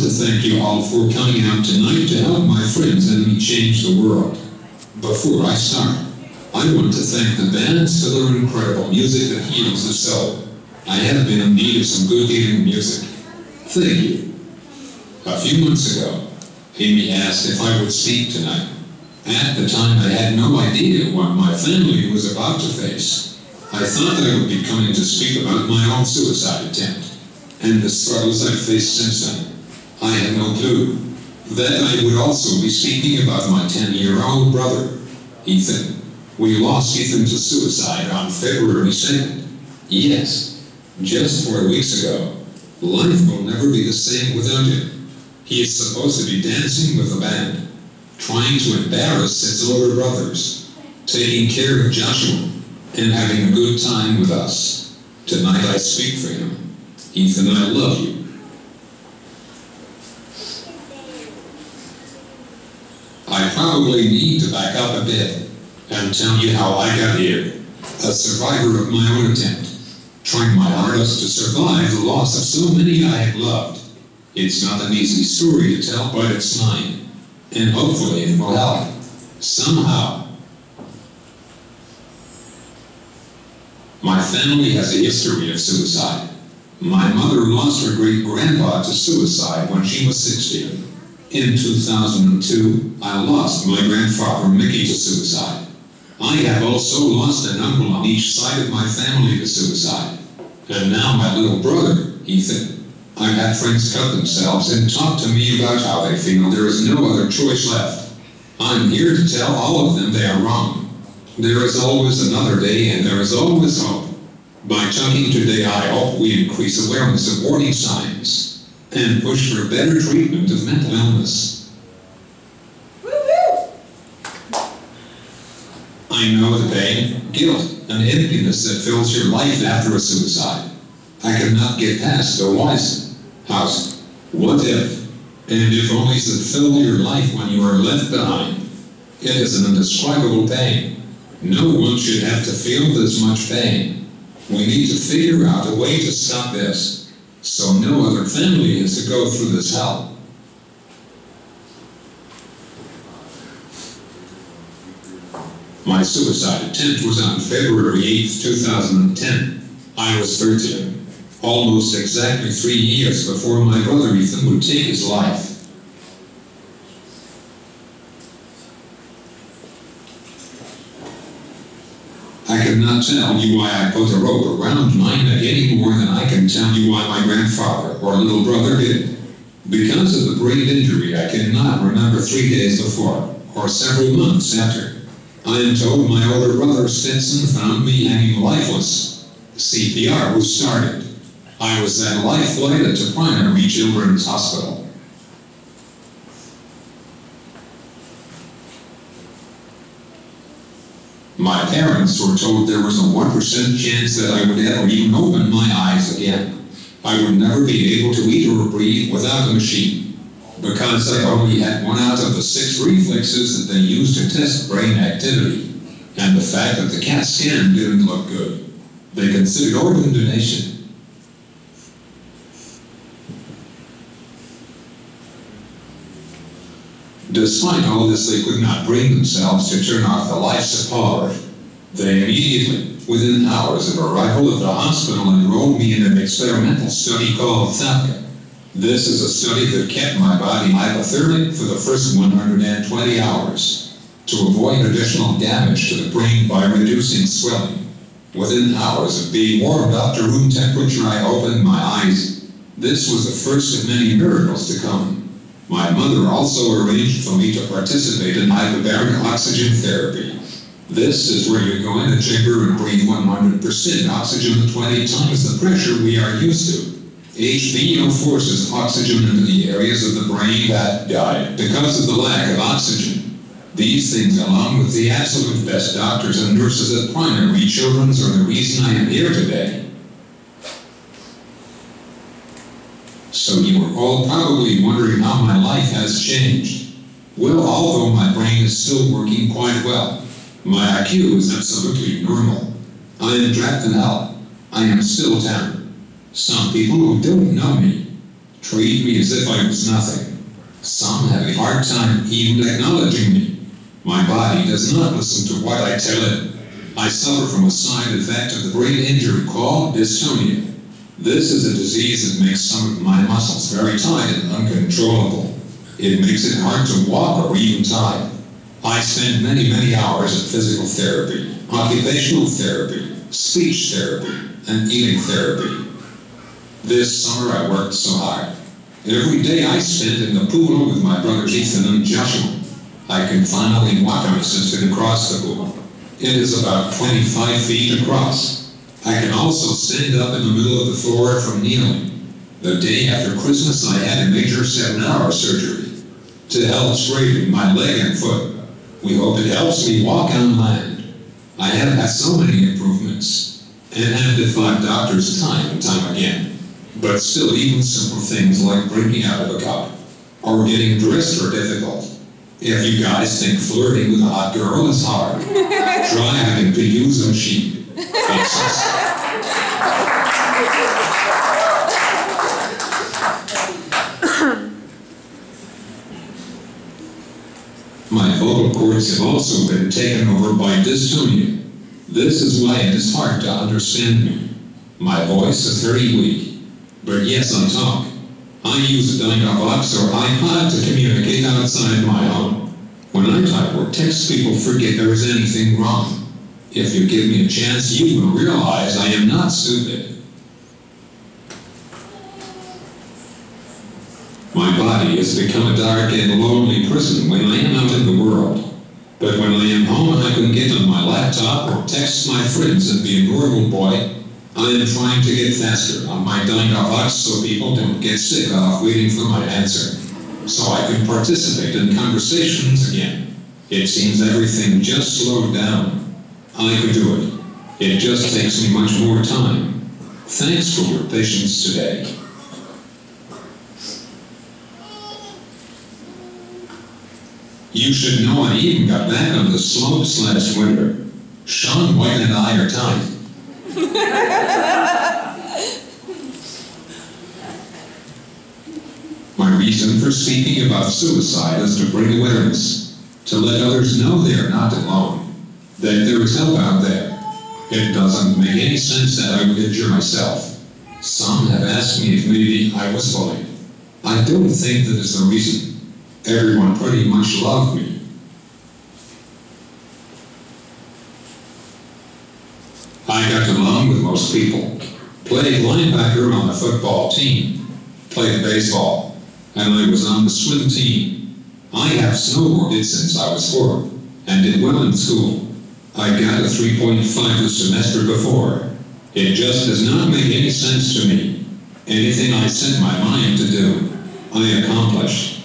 to thank you all for coming out tonight to help my friends and me change the world. Before I start, I want to thank the bands for their incredible music that heals the soul. I have been in need of some good healing music. Thank you. A few months ago, Amy asked if I would speak tonight. At the time, I had no idea what my family was about to face. I thought I would be coming to speak about my own suicide attempt and the struggles I've faced since then. I had no clue that I would also be speaking about my 10-year-old brother, Ethan. We lost Ethan to suicide on February 2nd. Yes, just 4 weeks ago. Life will never be the same without him. He is supposed to be dancing with the band, trying to embarrass his older brothers, taking care of Joshua, and having a good time with us. Tonight I speak for him. Ethan, I love you. I probably need to back up a bit and tell you how I got here. A survivor of my own attempt, trying my hardest to survive the loss of so many I had loved. It's not an easy story to tell, but it's mine, and hopefully it will help, somehow. My family has a history of suicide. My mother lost her great-grandpa to suicide when she was 16. In 2002, I lost my grandfather Mickey to suicide. I have also lost an uncle on each side of my family to suicide. And now my little brother, Ethan. I've had friends cut themselves and talk to me about how they feel there is no other choice left. I'm here to tell all of them they are wrong. There is always another day and there is always hope. By talking today, I hope we increase awareness of warning signs and push for better treatment of mental illness. I know the pain, guilt, and emptiness that fills your life after a suicide. I cannot get past the whys, hows, what if, and if onlys that fill your life when you are left behind. It is an indescribable pain. No one should have to feel this much pain. We need to figure out a way to stop this, so no other family has to go through this hell. My suicide attempt was on February 8th, 2010. I was 13, almost exactly 3 years before my brother Ethan would take his life. I cannot tell you why I put a rope around my neck any more than I can tell you why my grandfather or little brother did. Because of the brain injury, I cannot remember 3 days before, or several months after. I am told my older brother Stetson found me hanging lifeless. CPR was started. I was then life flighted to Primary Children's Hospital. My parents were told there was a 1% chance that I would ever even open my eyes again. I would never be able to eat or breathe without a machine, because I only had 1 out of the 6 reflexes that they used to test brain activity, and the fact that the CAT scan didn't look good. They considered organ donation. Despite all this, they could not bring themselves to turn off the life support. They immediately, within hours of arrival at the hospital, enrolled me in an experimental study called THAPCA. This is a study that kept my body hypothermic for the first 120 hours to avoid additional damage to the brain by reducing swelling. Within hours of being warmed up to room temperature, I opened my eyes. This was the first of many miracles to come. My mother also arranged for me to participate in hyperbaric oxygen therapy. This is where you go in a chamber and breathe 100% oxygen at 20 times the pressure we are used to. HBO forces oxygen into the areas of the brain that died because of the lack of oxygen. These things, along with the absolute best doctors and nurses at Primary Children's, are the reason I am here today. So you are all probably wondering how my life has changed. Well, although my brain is still working quite well, my IQ is absolutely normal. I am trapped in hell. I am still 10. Some people who don't know me treat me as if I was nothing. Some have a hard time even acknowledging me. My body does not listen to what I tell it. I suffer from a side effect of the brain injury called dystonia. This is a disease that makes some of my muscles very tight and uncontrollable. It makes it hard to walk or even type. I spend many hours at physical therapy, occupational therapy, speech therapy, and eating therapy. This summer I worked so hard. Every day I spent in the pool with my brothers Ethan and Joshua. I can finally walk unassisted across the pool. It is about 25 feet across. I can also stand up in the middle of the floor from kneeling. The day after Christmas I had a major 7-hour surgery to help straighten my leg and foot. We hope it helps me walk on land. I have had so many improvements and have defied doctors time and time again. But still, even simple things like drinking out of a cup or getting dressed are difficult. If you guys think flirting with a hot girl is hard, try having to use a sheet. My vocal cords have also been taken over by dystonia. This is why it is hard to understand me. My voice is very weak, but yes, I talk. I use a Dynavox or iPod to communicate outside my home. When I type or text, people forget there is anything wrong. If you give me a chance, you will realize I am not stupid. My body has become a dark and lonely prison when I am out in the world. But when I am home, I can get on my laptop or text my friends and be a normal boy. I am trying to get faster on my Dynavox so people don't get sick of waiting for my answer. So I can participate in conversations again. It seems everything just slowed down. I could do it. It just takes me much more time. Thanks for your patience today. You should know I even got back on the slopes last winter. Sean White and I are tight. My reason for speaking about suicide is to bring awareness, to let others know they are not alone, that there is help out there. It doesn't make any sense that I would injure myself. Some have asked me if maybe I was bullied. I don't think that is the reason. Everyone pretty much loved me. I got along with most people. Played linebacker on the football team. Played baseball. And I was on the swim team. I have snowboarded since I was 4 and did well in school. I got a 3.5 the semester before. It just does not make any sense to me. Anything I set my mind to do, I accomplished.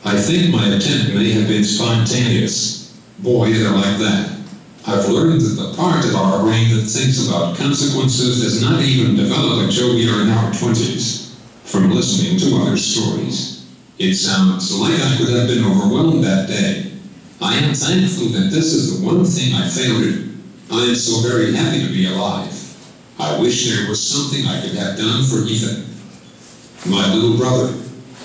I think my attempt may have been spontaneous. Boys are like that. I've learned that the part of our brain that thinks about consequences does not even develop until we are in our 20s, from listening to other stories. It sounds like I could have been overwhelmed that day. I am thankful that this is the one thing I failed at. I am so very happy to be alive. I wish there was something I could have done for Ethan. My little brother,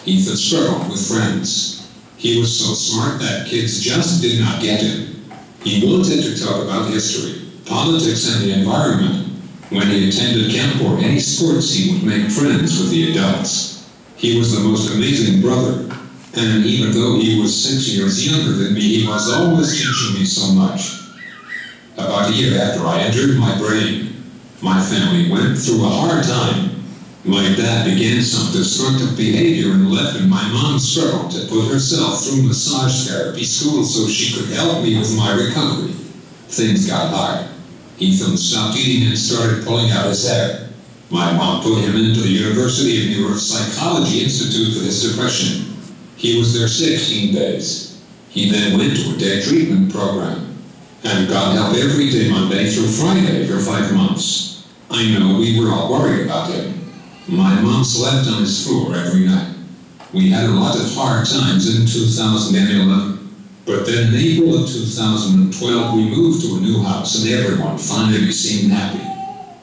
Ethan, struggled with friends. He was so smart that kids just did not get him. He wanted to talk about history, politics, and the environment. When he attended camp or any sports, he would make friends with the adults. He was the most amazing brother, and even though he was 6 years younger than me, he was always teaching me so much. About a year after I entered my brain, my family went through a hard time. My dad began some destructive behavior and left, and my mom struggled to put herself through massage therapy school so she could help me with my recovery. Things got hard. Ethan stopped eating and started pulling out his hair. My mom put him into the University of New York Psychology Institute for his depression. He was there 16 days. He then went to a day treatment program and got help every day, Monday through Friday, for 5 months. I know we were all worried about him. My mom slept on his floor every night. We had a lot of hard times in 2011, but then in April of 2012 we moved to a new house and everyone finally seemed happy.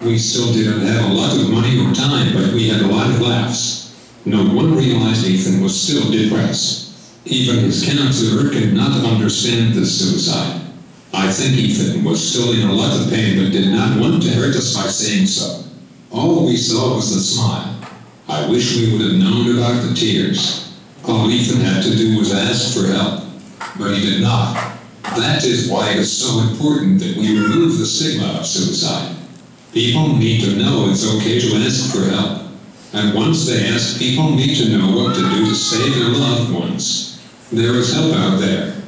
We still didn't have a lot of money or time, but we had a lot of laughs. No one realized Ethan was still depressed. Even his counselor could not understand this suicide. I think Ethan was still in a lot of pain but did not want to hurt us by saying so. All we saw was the smile. I wish we would have known about the tears. All Ethan had to do was ask for help, but he did not. That is why it is so important that we remove the stigma of suicide. People need to know it's okay to ask for help. And once they ask, people need to know what to do to save their loved ones. There is help out there.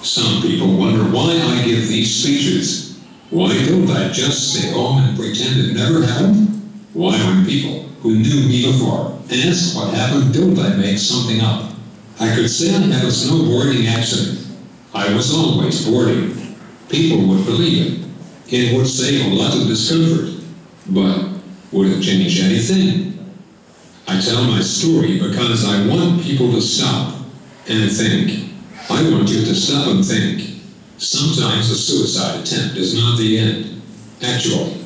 Some people wonder why I give these speeches. Why don't I just stay home and pretend it never happened? Why, when people who knew me before ask what happened, don't I make something up? I could say I had a snowboarding accident. I was always boarding. People would believe it. It would save a lot of discomfort. But would it change anything? I tell my story because I want people to stop and think. I want you to stop and think. Sometimes a suicide attempt is not the end. Actually,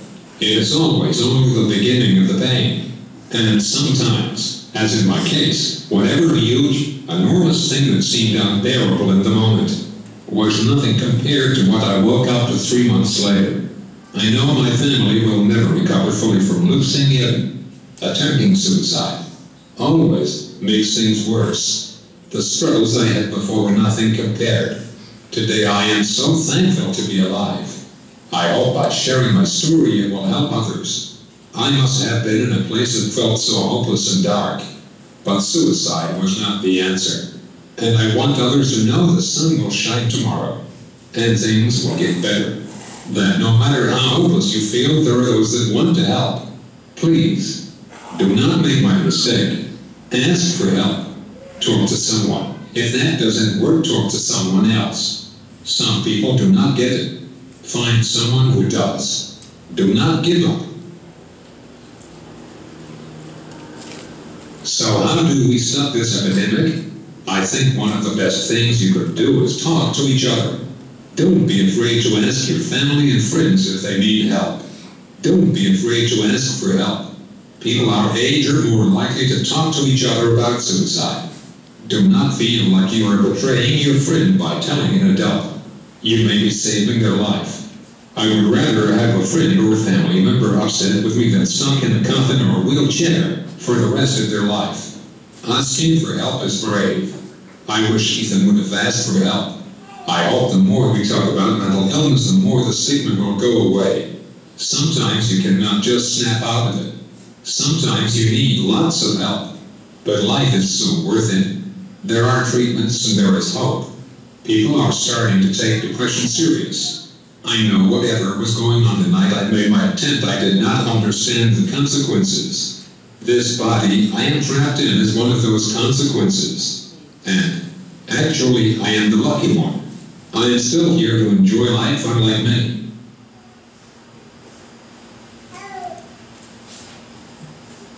it is always only the beginning of the pain. And sometimes, as in my case, whatever huge, enormous thing that seemed unbearable in the moment was nothing compared to what I woke up to 3 months later. I know my family will never recover fully from losing him. Attempting suicide always makes things worse. The struggles I had before were nothing compared. Today I am so thankful to be alive. I hope by sharing my story it will help others. I must have been in a place that felt so hopeless and dark. But suicide was not the answer. And I want others to know the sun will shine tomorrow. And things will get better. That no matter how hopeless you feel, there are those that want to help. Please, do not make my mistake. Ask for help. Talk to someone. If that doesn't work, talk to someone else. Some people do not get it. Find someone who does. Do not give up. So how do we stop this epidemic? I think one of the best things you could do is talk to each other. Don't be afraid to ask your family and friends if they need help. Don't be afraid to ask for help. People our age are more likely to talk to each other about suicide. Do not feel like you are betraying your friend by telling an adult. You may be saving their life. I would rather have a friend or a family member upset with me than stuck in a coffin or a wheelchair for the rest of their life. Asking for help is brave. I wish Ethan would have asked for help. I hope the more we talk about mental illness, the more the stigma will go away. Sometimes you cannot just snap out of it. Sometimes you need lots of help. But life is so worth it. There are treatments and there is hope. People are starting to take depression serious. I know whatever was going on the night I made my attempt, I did not understand the consequences. This body I am trapped in is one of those consequences. And actually, I am the lucky one. I am still here to enjoy life unlike many.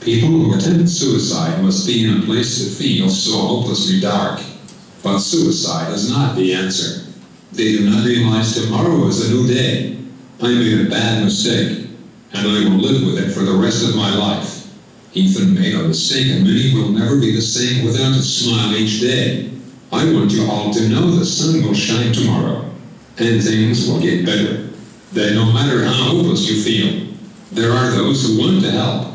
People who attempt suicide must be in a place that feels so hopelessly dark. But suicide is not the answer. They do not realize tomorrow is a new day. I made a bad mistake, and I will live with it for the rest of my life. Ethan made a mistake, and many will never be the same without a smile each day. I want you all to know the sun will shine tomorrow, and things will get better. That no matter how hopeless you feel, there are those who want to help.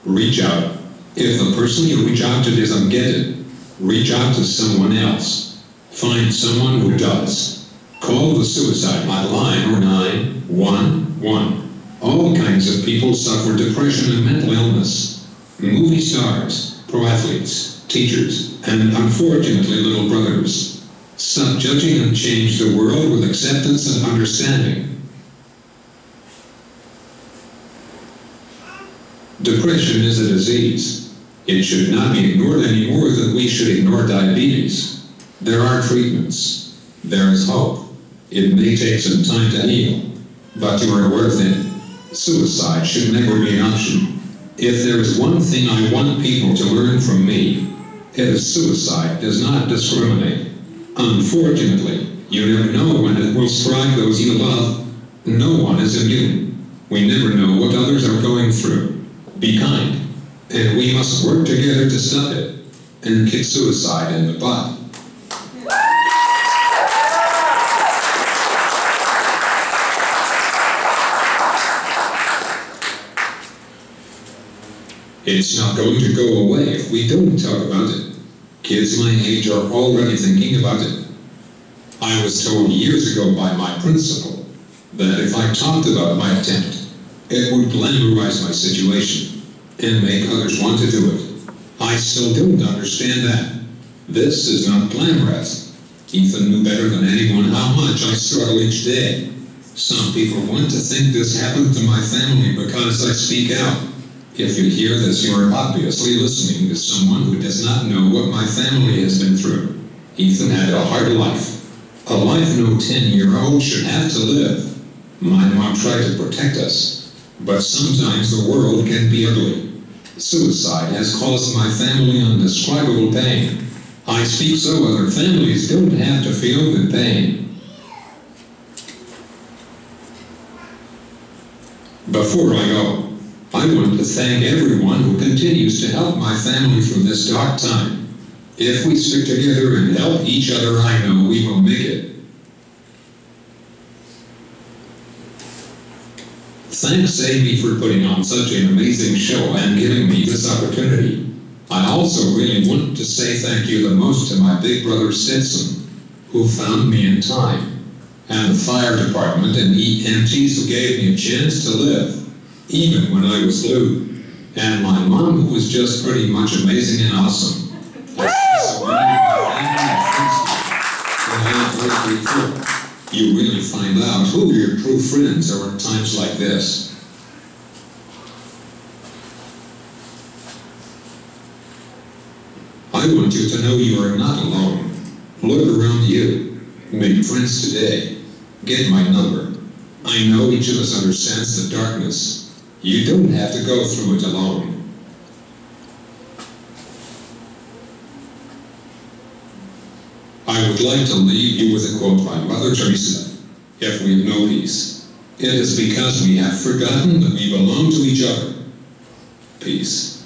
Reach out. If the person you reach out to doesn't get it, reach out to someone else. Find someone who does. Call the suicide hotline or 911. All kinds of people suffer depression and mental illness. Movie stars, pro athletes, teachers, and unfortunately little brothers. Stop judging and change the world with acceptance and understanding. Depression is a disease. It should not be ignored any more than we should ignore diabetes. There are treatments. There is hope. It may take some time to heal, but you are worth it. Suicide should never be an option. If there is one thing I want people to learn from me, it is suicide does not discriminate. Unfortunately, you never know when it will strike those you love. No one is immune. We never know what others are going through. Be kind, and we must work together to stop it and kick suicide in the butt. It's not going to go away if we don't talk about it. Kids my age are already thinking about it. I was told years ago by my principal that if I talked about my attempt, it would glamorize my situation and make others want to do it. I still don't understand that. This is not glamorous. Ethan knew better than anyone how much I struggle each day. Some people want to think this happened to my family because I speak out. If you hear this, you are obviously listening to someone who does not know what my family has been through. Ethan had a hard life. A life no 10-year-old should have to live. My mom tried to protect us, but sometimes the world can be ugly. Suicide has caused my family indescribable pain. I speak so other families don't have to feel the pain. Before I go, I want to thank everyone who continues to help my family through this dark time. If we stick together and help each other, I know we will make it. Thanks, Amy, for putting on such an amazing show and giving me this opportunity. I also really want to say thank you the most to my big brother Stetson, who found me in time, and the fire department and EMTs who gave me a chance to live, even when I was blue, and my mom, who was just pretty much amazing and awesome. You really find out who your true friends are in times like this. I want you to know you are not alone. Look around you. Make friends today. Get my number. I know each of us understands the darkness. You don't have to go through it alone. I would like to leave you with a quote by Mother Teresa. If we have no peace, it is because we have forgotten that we belong to each other. Peace.